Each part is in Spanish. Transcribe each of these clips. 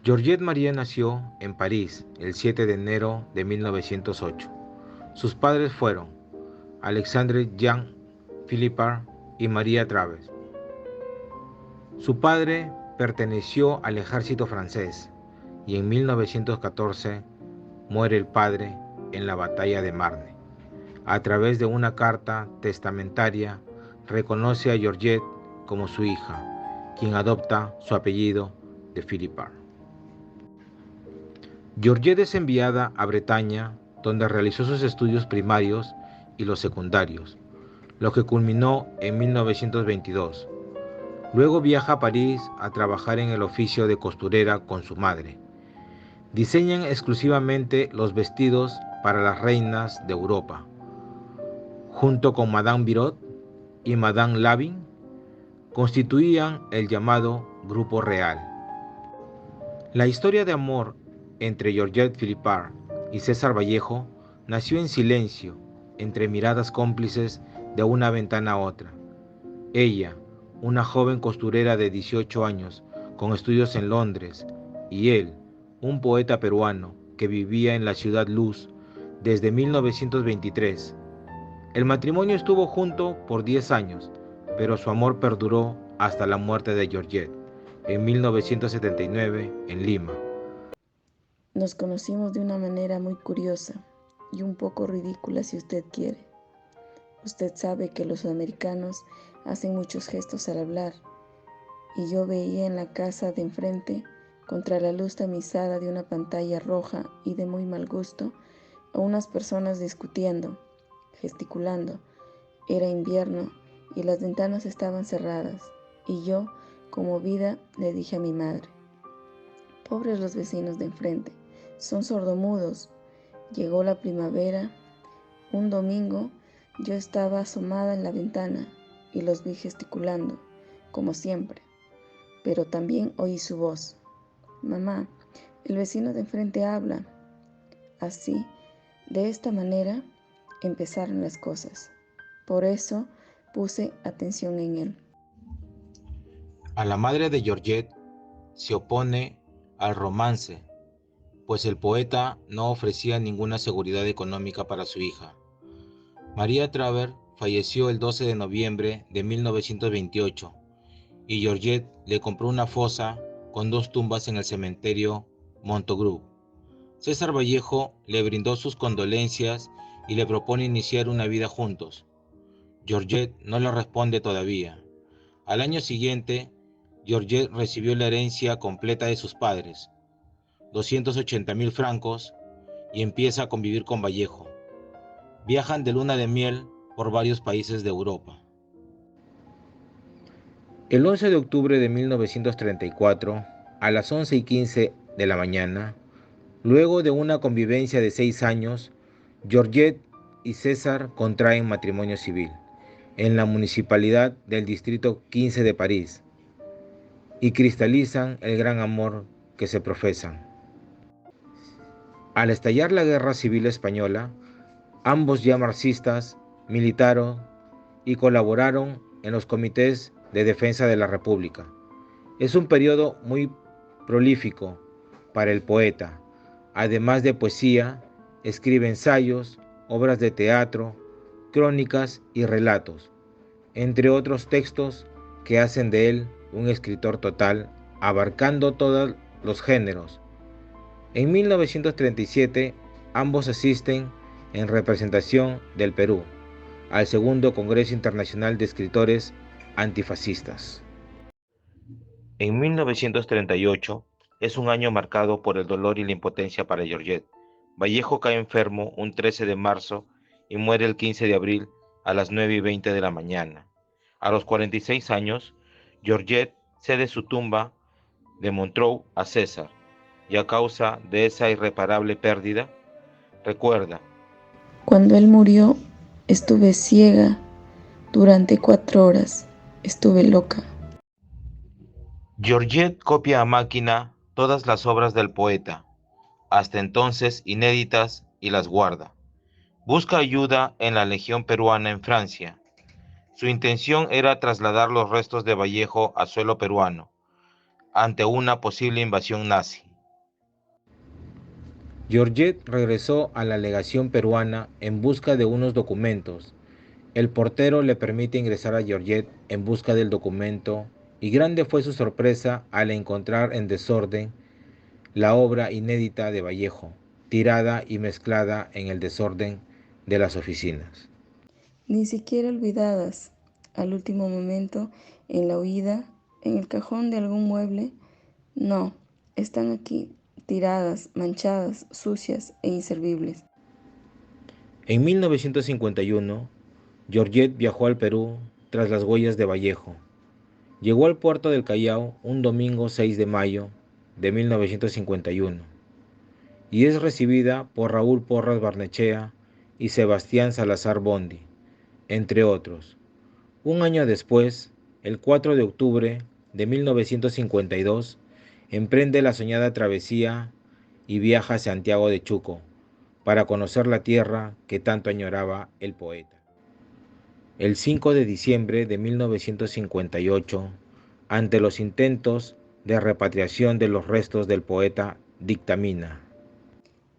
Georgette Marie nació en París el 7 de enero de 1908. Sus padres fueron Alexandre Jean Philippard y María Traves. Su padre perteneció al ejército francés y en 1914 muere el padre en la batalla de Marne. A través de una carta testamentaria reconoce a Georgette como su hija, quien adopta su apellido de Philippard. Georgette es enviada a Bretaña, donde realizó sus estudios primarios y los secundarios, lo que culminó en 1922. Luego viaja a París a trabajar en el oficio de costurera con su madre. Diseñan exclusivamente los vestidos para las reinas de Europa. Junto con Madame Birot y Madame Lavin, constituían el llamado Grupo Real. La historia de amor entre Georgette Philippard y César Vallejo nació en silencio, entre miradas cómplices de una ventana a otra. Ella, una joven costurera de 18 años, con estudios en Londres, y él, un poeta peruano que vivía en la ciudad Luz desde 1923. El matrimonio estuvo junto por 10 años, pero su amor perduró hasta la muerte de Georgette, en 1979, en Lima. Nos conocimos de una manera muy curiosa y un poco ridícula si usted quiere. Usted sabe que los sudamericanos hacen muchos gestos al hablar, y yo veía en la casa de enfrente, contra la luz tamizada de una pantalla roja y de muy mal gusto, a unas personas discutiendo, gesticulando. Era invierno y las ventanas estaban cerradas, y yo, conmovida, le dije a mi madre: pobres los vecinos de enfrente, son sordomudos. Llegó la primavera. Un domingo yo estaba asomada en la ventana y los vi gesticulando, como siempre, pero también oí su voz: mamá, el vecino de enfrente habla. Así, de esta manera, empezaron las cosas. Por eso puse atención en él. A la madre de Georgette se opone al romance, pues el poeta no ofrecía ninguna seguridad económica para su hija. María Traver falleció el 12 de noviembre de 1928 y Georgette le compró una fosa con 2 tumbas en el cementerio Montaugrou. César Vallejo le brindó sus condolencias y le propone iniciar una vida juntos. Georgette no le responde todavía. Al año siguiente, Georgette recibió la herencia completa de sus padres, 280.000 francos, y empieza a convivir con Vallejo. Viajan de luna de miel por varios países de Europa. El 11 de octubre de 1934, a las 11:15 de la mañana, luego de una convivencia de 6 años, Georgette y César contraen matrimonio civil en la municipalidad del distrito 15 de París y cristalizan el gran amor que se profesan. Al estallar la Guerra Civil Española, ambos ya marxistas militaron y colaboraron en los comités de defensa de la República. Es un periodo muy prolífico para el poeta. Además de poesía, escribe ensayos, obras de teatro, crónicas y relatos, entre otros textos que hacen de él un escritor total, abarcando todos los géneros. En 1937, ambos asisten en representación del Perú al segundo Congreso Internacional de Escritores Antifascistas. En 1938 es un año marcado por el dolor y la impotencia para Georgette. Vallejo cae enfermo un 13 de marzo y muere el 15 de abril a las 9:20 de la mañana. A los 46 años, Georgette cede su tumba de Montreux a César, y a causa de esa irreparable pérdida, recuerda: Cuando él murió, estuve ciega durante 4 horas. Estuve loca. Georgette copia a máquina todas las obras del poeta, hasta entonces inéditas, y las guarda. Busca ayuda en la Legión Peruana en Francia. Su intención era trasladar los restos de Vallejo a suelo peruano, ante una posible invasión nazi. Georgette regresó a la legación peruana en busca de unos documentos. El portero le permite ingresar a Georgette en busca del documento y grande fue su sorpresa al encontrar en desorden la obra inédita de Vallejo, tirada y mezclada en el desorden de las oficinas. Ni siquiera olvidadas, al último momento, en la huida, en el cajón de algún mueble. No, están aquí, tiradas, manchadas, sucias e inservibles. En 1951, Georgette viajó al Perú tras las huellas de Vallejo. Llegó al puerto del Callao un domingo 6 de mayo de 1951 y es recibida por Raúl Porras Barnechea y Sebastián Salazar Bondi, entre otros. Un año después, el 4 de octubre de 1952, emprende la soñada travesía y viaja a Santiago de Chuco para conocer la tierra que tanto añoraba el poeta. El 5 de diciembre de 1958, ante los intentos de repatriación de los restos del poeta, dictamina: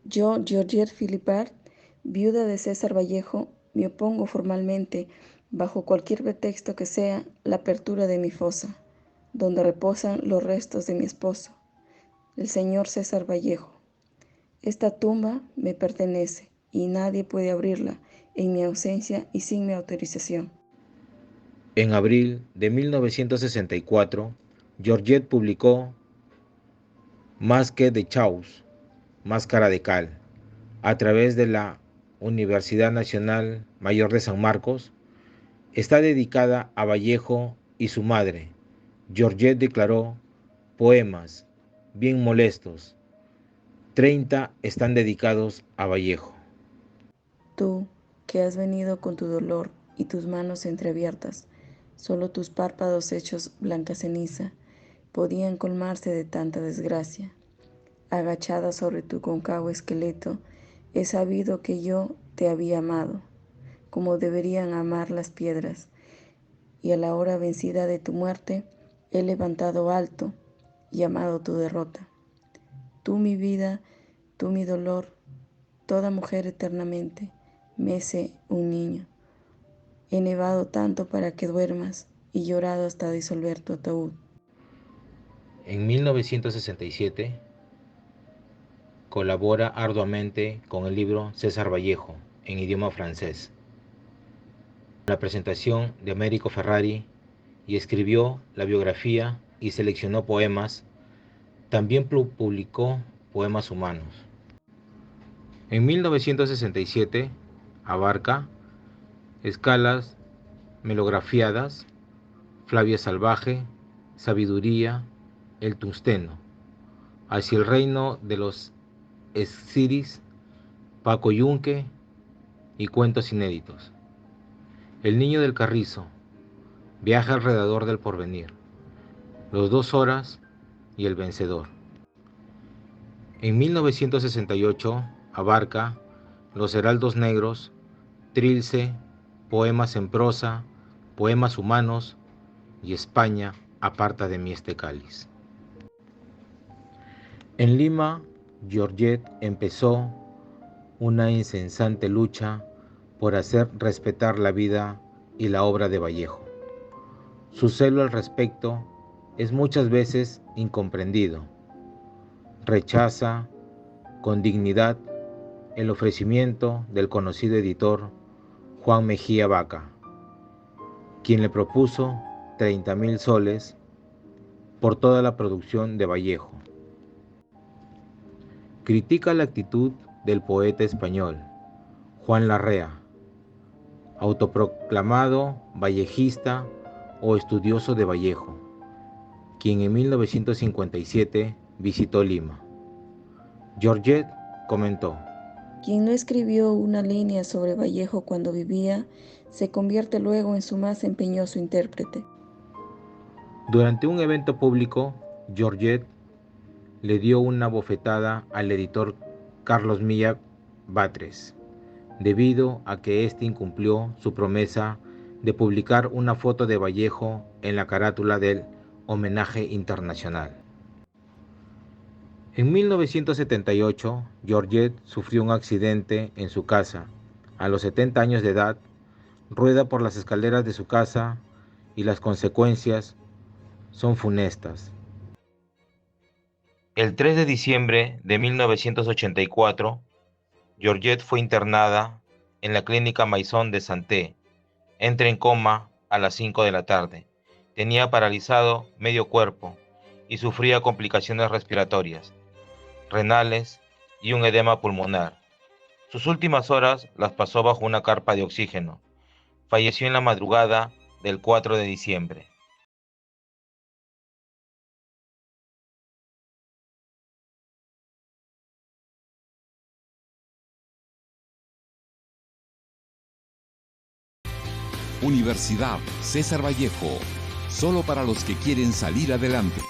Yo, Georgette Philippart, viuda de César Vallejo, me opongo formalmente, bajo cualquier pretexto que sea, la apertura de mi fosa, donde reposan los restos de mi esposo, el señor César Vallejo. Esta tumba me pertenece y nadie puede abrirla en mi ausencia y sin mi autorización. En abril de 1964, Georgette publicó Masque de Chaos, Máscara de Cal, a través de la Universidad Nacional Mayor de San Marcos. Está dedicada a Vallejo y su madre. Georgette declaró: poemas, bien molestos, 30 están dedicados a Vallejo. Tú, que has venido con tu dolor y tus manos entreabiertas, solo tus párpados hechos blanca ceniza podían colmarse de tanta desgracia. Agachada sobre tu cóncavo esqueleto, he sabido que yo te había amado, como deberían amar las piedras, y a la hora vencida de tu muerte, he levantado alto y amado tu derrota. Tú mi vida, tú mi dolor, toda mujer eternamente, mece un niño. He nevado tanto para que duermas y llorado hasta disolver tu ataúd. En 1967, colabora arduamente con el libro César Vallejo, en idioma francés, la presentación de Américo Ferrari, y escribió la biografía y seleccionó poemas. También publicó poemas humanos. En 1967 abarca Escalas melografiadas, Flavia Salvaje, Sabiduría, El Tungsteno, Hacia el reino de los Esciris, Paco Yunque y cuentos inéditos. El niño del carrizo, Viaje alrededor del porvenir, Los 2 horas y El vencedor. En 1968 abarca Los heraldos negros, Trilce, Poemas en prosa, Poemas humanos y España aparta de mí este cáliz. En Lima, Georgette empezó una incesante lucha por hacer respetar la vida y la obra de Vallejo. Su celo al respecto es muchas veces incomprendido. Rechaza con dignidad el ofrecimiento del conocido editor Juan Mejía Vaca, quien le propuso 30,000 soles por toda la producción de Vallejo. Critica la actitud del poeta español Juan Larrea, autoproclamado vallejista o estudioso de Vallejo, quien en 1957 visitó Lima. Georgette comentó: Quien no escribió una línea sobre Vallejo cuando vivía, se convierte luego en su más empeñoso intérprete. Durante un evento público, Georgette le dio una bofetada al editor Carlos Milla Batres, debido a que éste incumplió su promesa de publicar una foto de Vallejo en la carátula del homenaje internacional. En 1978, Georgette sufrió un accidente en su casa. A los 70 años de edad, rueda por las escaleras de su casa y las consecuencias son funestas. El 3 de diciembre de 1984, Georgette fue internada en la clínica Maison de Santé. Entra en coma a las 5 de la tarde. Tenía paralizado medio cuerpo y sufría complicaciones respiratorias, renales y un edema pulmonar. Sus últimas horas las pasó bajo una carpa de oxígeno. Falleció en la madrugada del 4 de diciembre. Universidad César Vallejo, solo para los que quieren salir adelante.